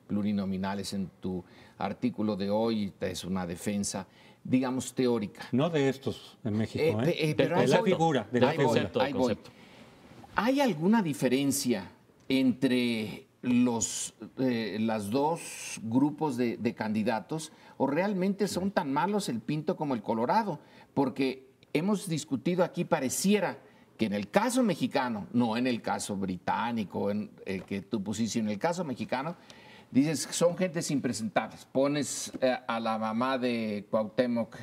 B: plurinominales en tu artículo de hoy, es una defensa, digamos, teórica?
E: No de estos en México,
B: pero
E: de la figura.
D: Concepto.
B: ¿Hay alguna diferencia entre las dos grupos de candidatos, o realmente son tan malos el Pinto como el Colorado? Porque hemos discutido aquí, pareciera que en el caso mexicano, no en el caso británico, que tú pusiste, en el caso mexicano, dices que son gentes impresentables. Pones a la mamá de Cuauhtémoc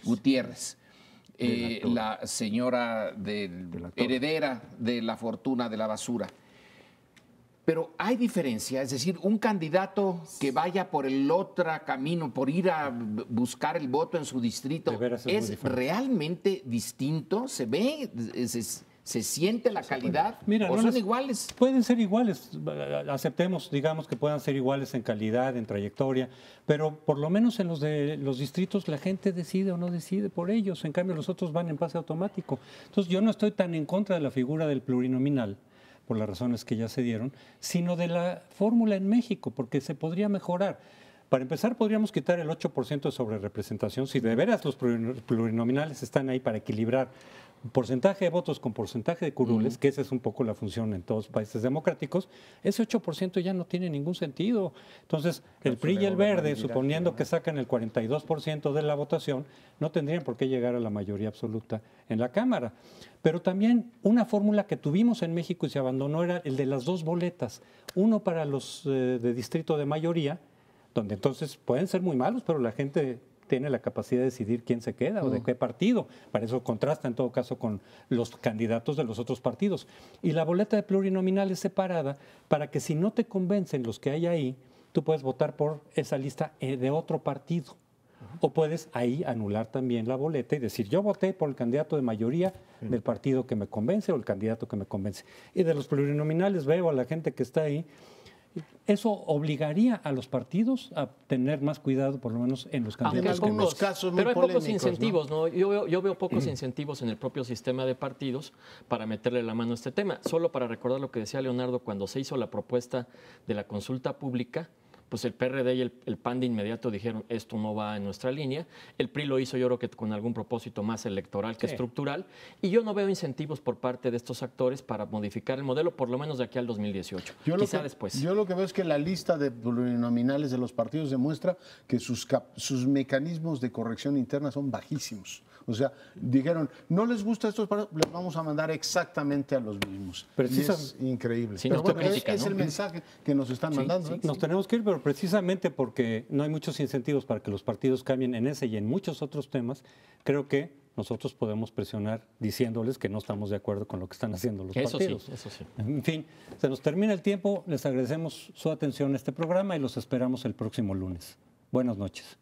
B: Gutiérrez. La señora heredera de la fortuna de la basura. Pero hay diferencia, es decir, un candidato que vaya por el otro camino, por ir a buscar el voto en su distrito, ¿es realmente distinto? ¿Se ve? ¿Se siente la calidad?
E: Mira,
B: ¿O son iguales?
E: Pueden ser iguales, aceptemos, digamos, que puedan ser iguales en calidad, en trayectoria, pero por lo menos en los distritos la gente decide o no decide por ellos, en cambio los otros van en pase automático. Entonces yo no estoy tan en contra de la figura del plurinominal, por las razones que ya se dieron, sino de la fórmula en México, porque se podría mejorar. Para empezar, podríamos quitar el 8% de sobrerepresentación, si de veras los plurinominales están ahí para equilibrar porcentaje de votos con porcentaje de curules, que esa es un poco la función en todos los países democráticos. Ese 8% ya no tiene ningún sentido. Entonces, el PRI y el Verde, suponiendo que sacan el 42% de la votación, no tendrían por qué llegar a la mayoría absoluta en la Cámara. Pero también una fórmula que tuvimos en México y se abandonó era el de las 2 boletas. Uno para los de distrito de mayoría, donde entonces pueden ser muy malos, pero la gente tiene la capacidad de decidir quién se queda o de qué partido. Para eso contrasta en todo caso con los candidatos de los otros partidos. Y la boleta de plurinominal es separada para que si no te convencen los que hay ahí, tú puedes votar por esa lista de otro partido. O puedes ahí anular también la boleta y decir, yo voté por el candidato de mayoría del partido que me convence o el candidato que me convence. Y de los plurinominales veo a la gente que está ahí. Eso obligaría a los partidos a tener más cuidado, por lo menos en los candidatos.
C: En algunos casos muy
D: pero hay pocos
C: polémicos,
D: incentivos, ¿no? Yo veo pocos incentivos en el propio sistema de partidos para meterle la mano a este tema. Solo para recordar lo que decía Leonardo, cuando se hizo la propuesta de la consulta pública, pues el PRD y el PAN de inmediato dijeron, esto no va en nuestra línea. El PRI lo hizo, yo creo que con algún propósito más electoral que estructural. Y yo no veo incentivos por parte de estos actores para modificar el modelo, por lo menos de aquí al 2018. Quizá después.
C: Yo lo que veo es que la lista de plurinominales de los partidos demuestra que sus mecanismos de corrección interna son bajísimos. O sea, dijeron, no les gusta estos partidos, les vamos a mandar exactamente a los mismos. Y es increíble.
D: Sin
C: Pero bueno,
D: autocrítica,
C: es
D: ¿no?
C: el mensaje que nos están mandando. ¿Eh?
E: Nos tenemos que ir, pero precisamente porque no hay muchos incentivos para que los partidos cambien en ese y en muchos otros temas, creo que nosotros podemos presionar diciéndoles que no estamos de acuerdo con lo que están haciendo los partidos.
D: Sí, eso sí.
E: En fin, se nos termina el tiempo, les agradecemos su atención a este programa y los esperamos el próximo lunes. Buenas noches.